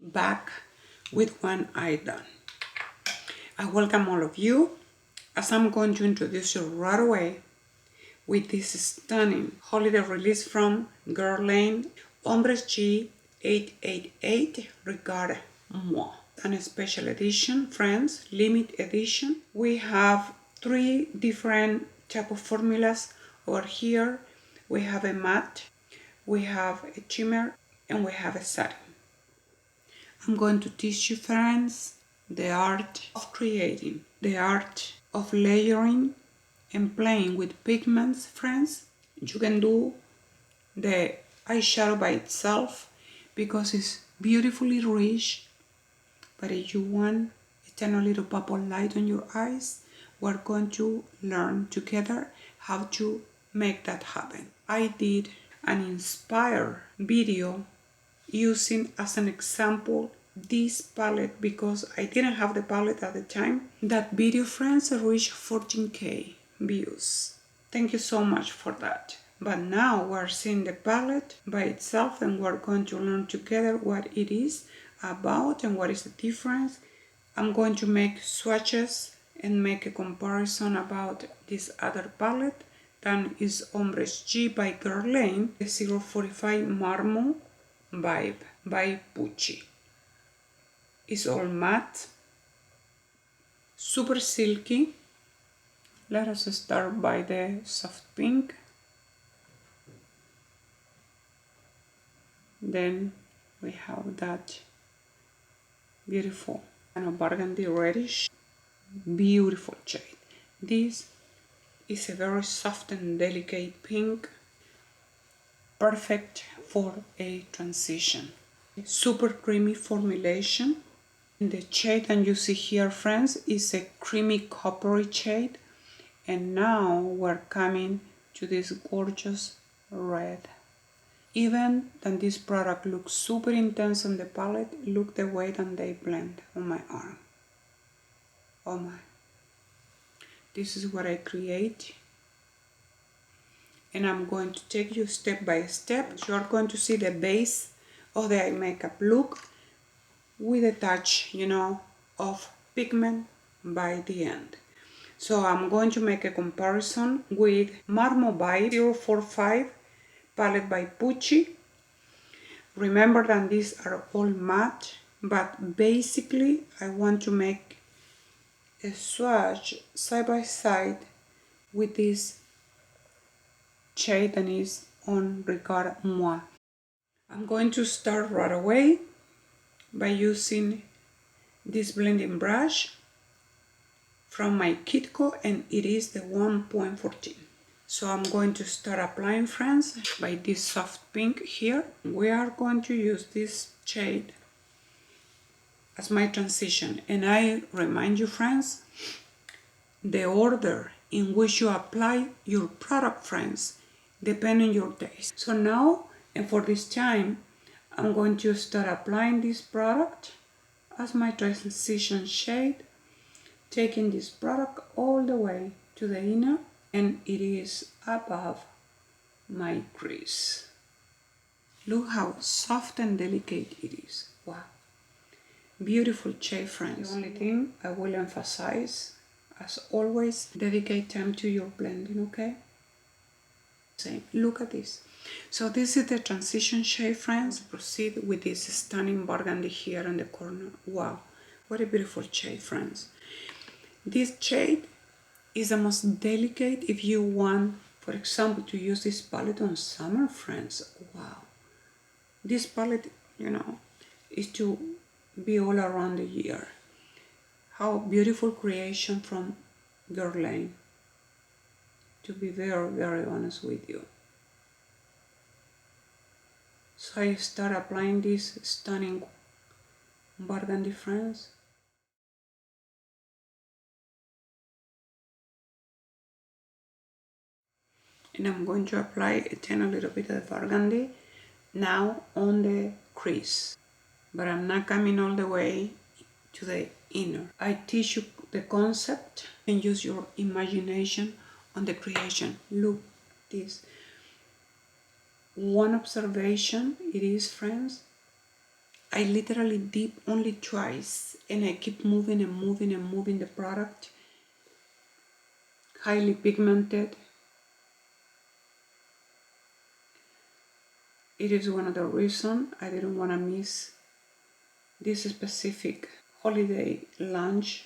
back with one eye done. I welcome all of you as I'm going to introduce you right away with this stunning holiday release from Guerlain Ombres G888 Regarde Moi. And a special edition, friends, limited edition. We have 3 different type of formulas over here. We have a matte, we have a shimmer, and we have a satin. I'm going to teach you, friends, the art of creating, the art of layering and playing with pigments, friends. You can do the eyeshadow by itself because it's beautifully rich, but if you want a tiny little purple light on your eyes, we're going to learn together how to make that happen. I did an inspired video using as an example this palette because I didn't have the palette at the time. That video, friends, reached 14,000 views. Thank you so much for that. But now we're seeing the palette by itself and we're going to learn together what it is about and what is the difference. I'm going to make swatches and make a comparison about this other palette. That is Ombres G by Guerlain, the 045 Marmo Vibe by PUCCI. It's all matte, super silky. Let us start by the soft pink. Then we have that beautiful kind of burgundy reddish, beautiful shade. This is a very soft and delicate pink, perfect for a transition. Super creamy formulation. And the shade that you see here, friends, is a creamy coppery shade. And now we're coming to this gorgeous red. Even though this product looks super intense on the palette, look the way that they blend on my arm. Oh my. This is what I create. And I'm going to take you step by step. You're going to see the base of the eye makeup look with a touch, of pigment by the end. So I'm going to make a comparison with Marmo by 045 palette by PUCCI. Remember that these are all matte, but basically I want to make a swatch side by side with this shade that is on Regarde Moi. I'm going to start right away by using this blending brush from my Kitco, and it is the 1.14. So I'm going to start applying, friends, by this soft pink here. We are going to use this shade as my transition. And I remind you, friends, the order in which you apply your product, friends, depends on your taste. So now, and for this time, I'm going to start applying this product as my transition shade, taking this product all the way to the inner, and it is above my crease. Look how soft and delicate it is. Wow. Beautiful shade, friends. The only thing I will emphasize, as always, dedicate time to your blending, okay? Same. Look at this. So this is the transition shade, friends. Proceed with this stunning burgundy here in the corner. Wow, what a beautiful shade, friends. This shade is the most delicate if you want, for example, to use this palette on summer, friends. Wow. This palette, is to be all around the year. How beautiful creation from Guerlain. To be very, very honest with you. So I start applying this stunning burgundy, friends. And I'm going to apply a little bit of burgundy now on the crease. But I'm not coming all the way to the inner. I teach you the concept and use your imagination on the creation. Look this. One observation it is, friends, I literally dip only twice and I keep moving and moving and moving the product. Highly pigmented. It is one of the reasons I didn't want to miss this specific holiday lunch,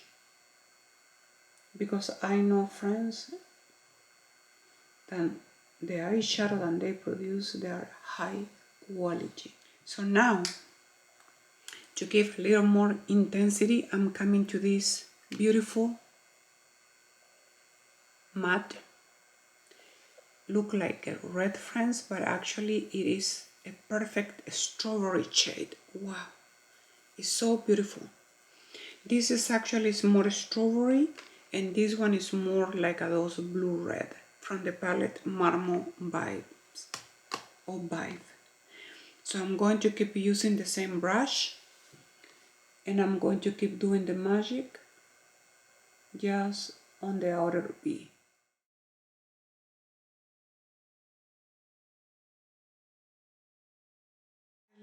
because I know, friends, that the eyeshadow that they produce, they are high quality. So now, to give a little more intensity, I'm coming to this beautiful matte. Look like a red, friends, but actually it is a perfect strawberry shade. Wow, it's so beautiful. This is actually more strawberry, and this one is more like those blue red from the palette MARMO Vibes or Vibe. So I'm going to keep using the same brush, and I'm going to keep doing the magic just on the outer V.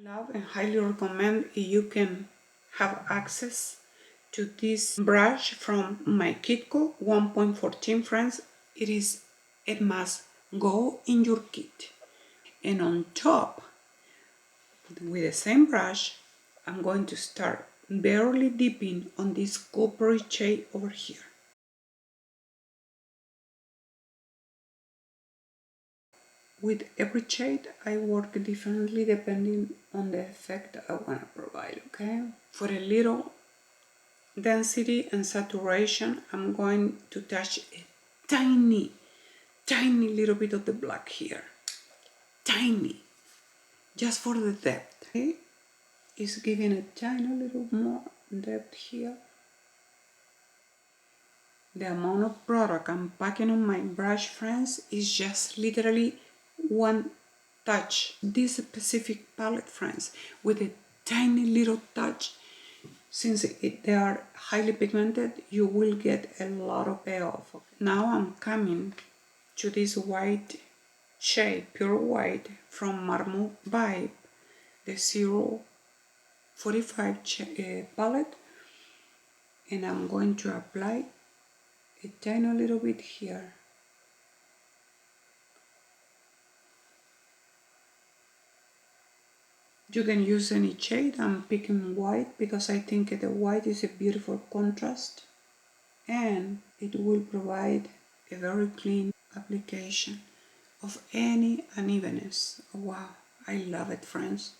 I love and highly recommend if you can have access to this brush from my Kitco 1.14, friends. It is a must go in your kit. And on top, with the same brush, I'm going to start barely dipping on this coppery shade over here. With every shade, I work differently depending on the effect I want to provide, okay? For a little density and saturation, I'm going to touch a tiny little bit of the black here. Tiny. Just for the depth. Okay? It's giving a tiny little more depth here. The amount of product I'm packing on my brush, friends, is just literally one touch. This specific palette, friends, with a tiny little touch, since they are highly pigmented, you will get a lot of payoff. Now I'm coming to this white shade, pure white, from MARMO Vibe, the 045 palette, and I'm going to apply a tiny little bit here. You can use any shade. I'm picking white because I think the white is a beautiful contrast and it will provide a very clean application of any unevenness. Wow, I love it, friends.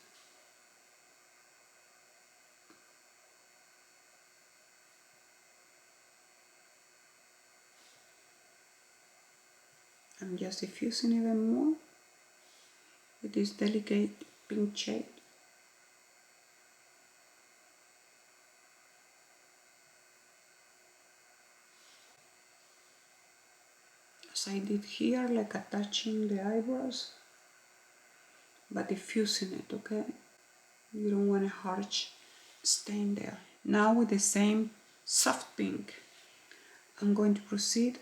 I'm just diffusing even more with this delicate pink shade. As I did here, like attaching the eyebrows, but diffusing it, okay? You don't want a harsh stain there. Now with the same soft pink, I'm going to proceed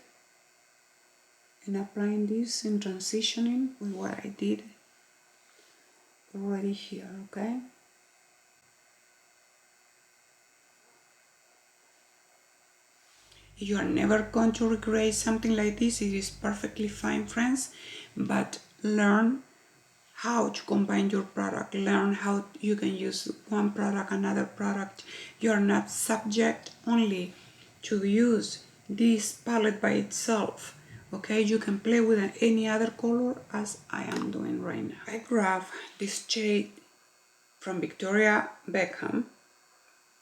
in applying this and transitioning with what I did already here, okay? You are never going to regret something like this. It is perfectly fine, friends, but learn how to combine your product. Learn how you can use one product, another product. You are not subject only to use this palette by itself. Okay, you can play with any other color as I am doing right now. I grab this shade from Victoria Beckham.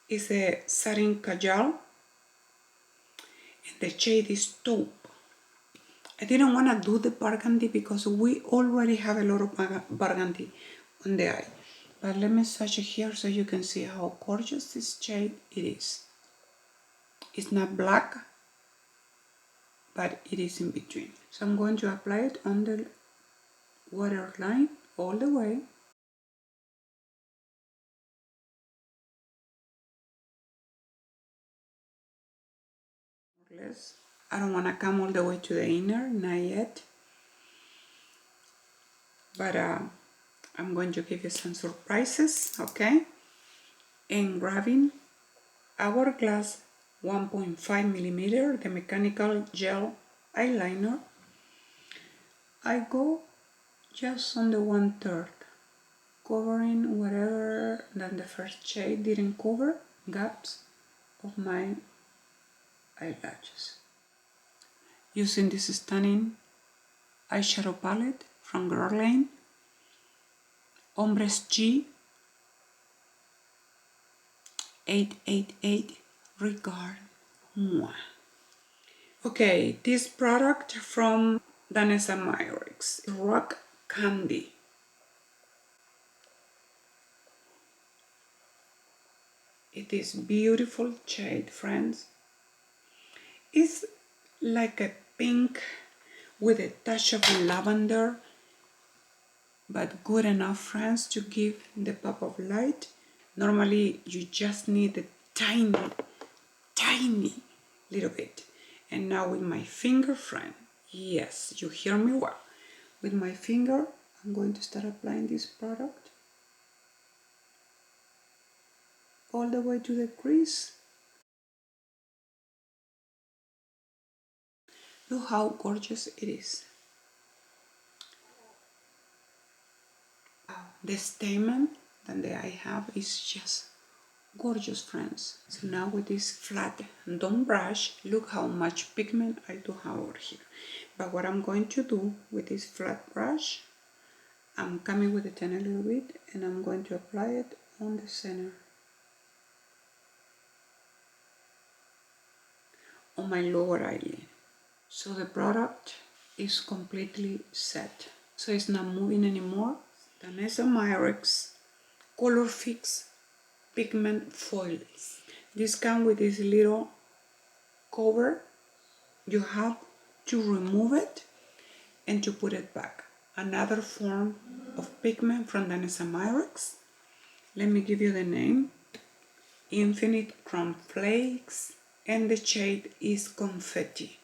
It's a satin kajal, and the shade is taupe. I didn't want to do the burgundy because we already have a lot of burgundy on the eye. But let me swatch it here so you can see how gorgeous this shade it is. It's not black, but it is in between. So I'm going to apply it on the waterline all the way. More or less. I don't want to come all the way to the inner, not yet. But I'm going to give you some surprises, okay? and grabbing Hourglass 1.5 millimeter, the mechanical gel eyeliner, I go just on the 1/3, covering whatever that the first shade didn't cover, gaps of my eyelashes. Using this stunning eyeshadow palette from Guerlain Ombres G 888 Regarde Moi. Okay, this product from Danessa Myricks, Rock Candy. It is beautiful shade, friends. It's like a pink with a touch of lavender, but good enough, friends, to give the pop of light. Normally, you just need a tiny little bit. And now with my finger, friend, yes, you hear me well. With my finger, I'm going to start applying this product all the way to the crease. Look how gorgeous it is. The statement that I have is just gorgeous, friends. So now with this flat don't brush, look how much pigment I do have over here. But what I'm going to do with this flat brush, I'm coming with the 10 a little bit and I'm going to apply it on the center, on my lower eyelid. So the product is completely set. So it's not moving anymore. Danessa Myricks Color Fix Pigment Foils. This comes with this little cover. You have to remove it and to put it back. Another form of pigment from Danessa Myricks. Let me give you the name. Infinite Chrome Flakes, and the shade is Confetti.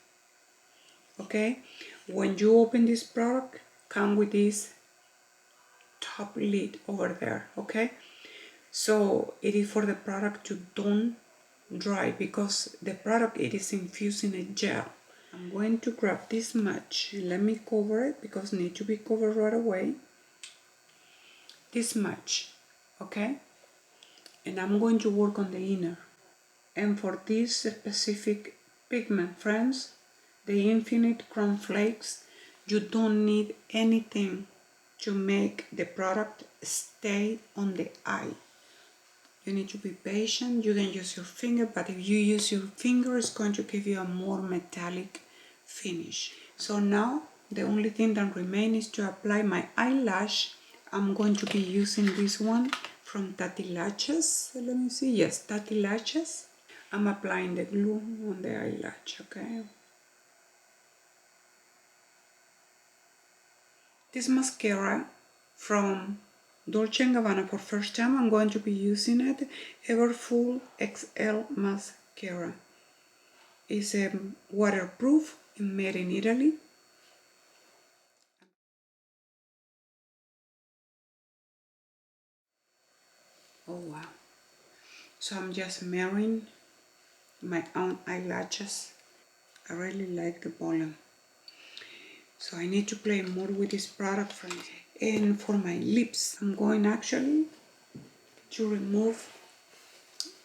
Okay, when you open this product, come with this top lid over there. Okay, so it is for the product to don't dry, because the product, it is infused in a gel. I'm going to grab this much and let me cover it, because it needs to be covered right away. This much, okay, and I'm going to work on the inner. And for this specific pigment, friends, the Infinite Chrome Flakes, you don't need anything to make the product stay on the eye. You need to be patient. You can use your finger, but if you use your finger, it's going to give you a more metallic finish. So now the only thing that remains is to apply my eyelash. I'm going to be using this one from Tati Lashes. Let me see. Yes, Tati Lashes. I'm applying the glue on the eyelash, okay? This mascara from Dolce & Gabbana, for first time I'm going to be using it. Everfull XL mascara. It's waterproof and made in Italy. Oh wow. So I'm just marrying my own eyelashes. I really like the volume. So I need to play more with this product, friends. And for my lips, I'm going actually to remove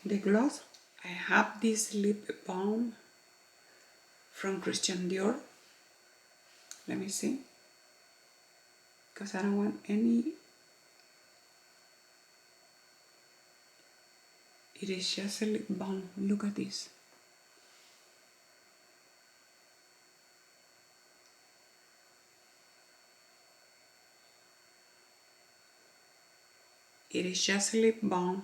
the gloss. I have this lip balm from Christian Dior. Let me see, because I don't want any. It is just a lip balm. Look at this. It is just a lip balm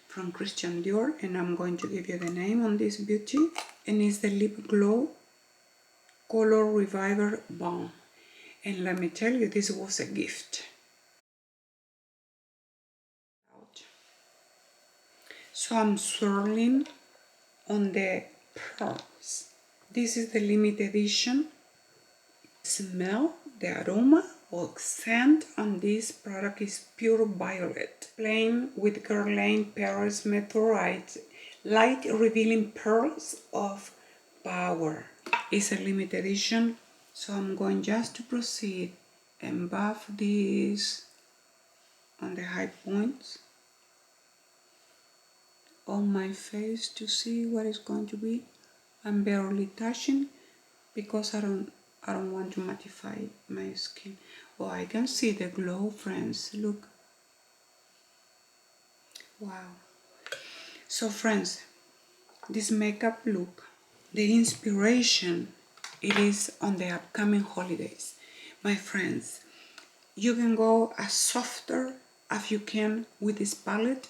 from Christian Dior, and I'm going to give you the name on this beauty. And it's the Lip Glow Color Reviver Balm. And let me tell you, this was a gift. So I'm swirling on the pearls. This is the limited edition. Smell the aroma Accent on this product is pure violet, plain with Guerlain Paris Meteorites, light revealing pearls of power. It's a limited edition, so I'm going just to proceed and buff this on the high points on my face to see what it's going to be. I'm barely touching because I don't want to mattify my skin. Oh, I can see the glow, friends. Look. Wow. So, friends, this makeup look, the inspiration, it is on the upcoming holidays. My friends, you can go as softer as you can with this palette,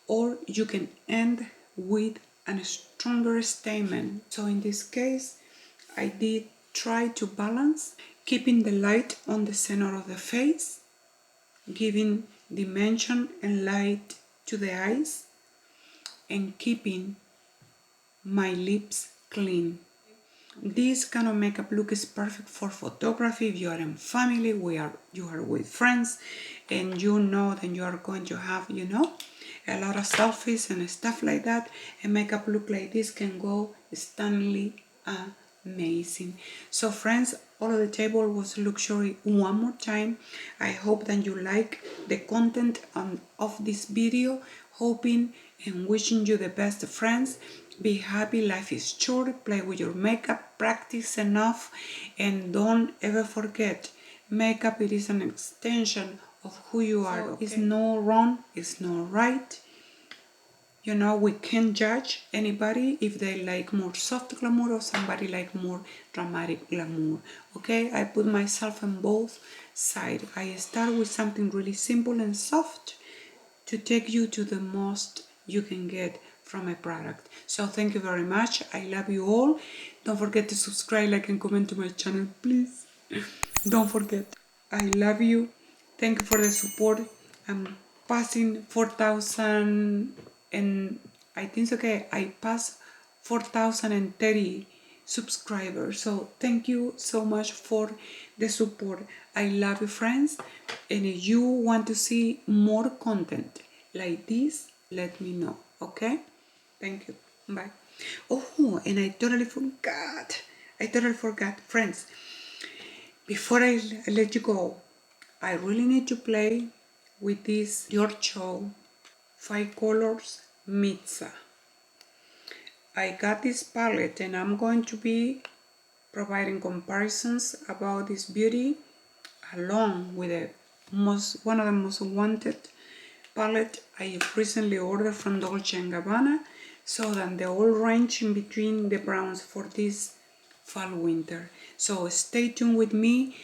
or you can end with a stronger statement. So in this case, I did try to balance, keeping the light on the center of the face, giving dimension and light to the eyes, and keeping my lips clean. This kind of makeup look is perfect for photography. If you are in family, you are with friends, and you know that you are going to have, you know, a lot of selfies and stuff like that. A makeup look like this can go stunningly amazing. So friends, all of the table was luxury one more time. I hope that you like the content of this video. Hoping and wishing you the best, friends. Be happy, life is short, play with your makeup, practice enough, and don't ever forget, makeup, it is an extension of who you are. Okay? It's no wrong, it's no right. You know, we can't judge anybody if they like more soft glamour or somebody like more dramatic glamour. Okay, I put myself on both sides. I start with something really simple and soft to take you to the most you can get from a product. So thank you very much. I love you all. Don't forget to subscribe, like, and comment to my channel, please. Don't forget. I love you. Thank you for the support. I'm passing 4,000 and I think it's okay. I passed 4,030 subscribers. So thank you so much for the support. I love you, friends. And if you want to see more content like this, let me know. Okay? Thank you. Bye. Oh, and I totally forgot. Friends, before I let you go, I really need to play with this Your Show 5 colors Mitza. I got this palette and I'm going to be providing comparisons about this beauty along with one of the most wanted palette I recently ordered from Dolce & Gabbana, so that the whole range in between the browns for this fall winter. So stay tuned with me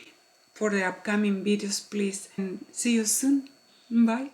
for the upcoming videos, please, and see you soon. Bye.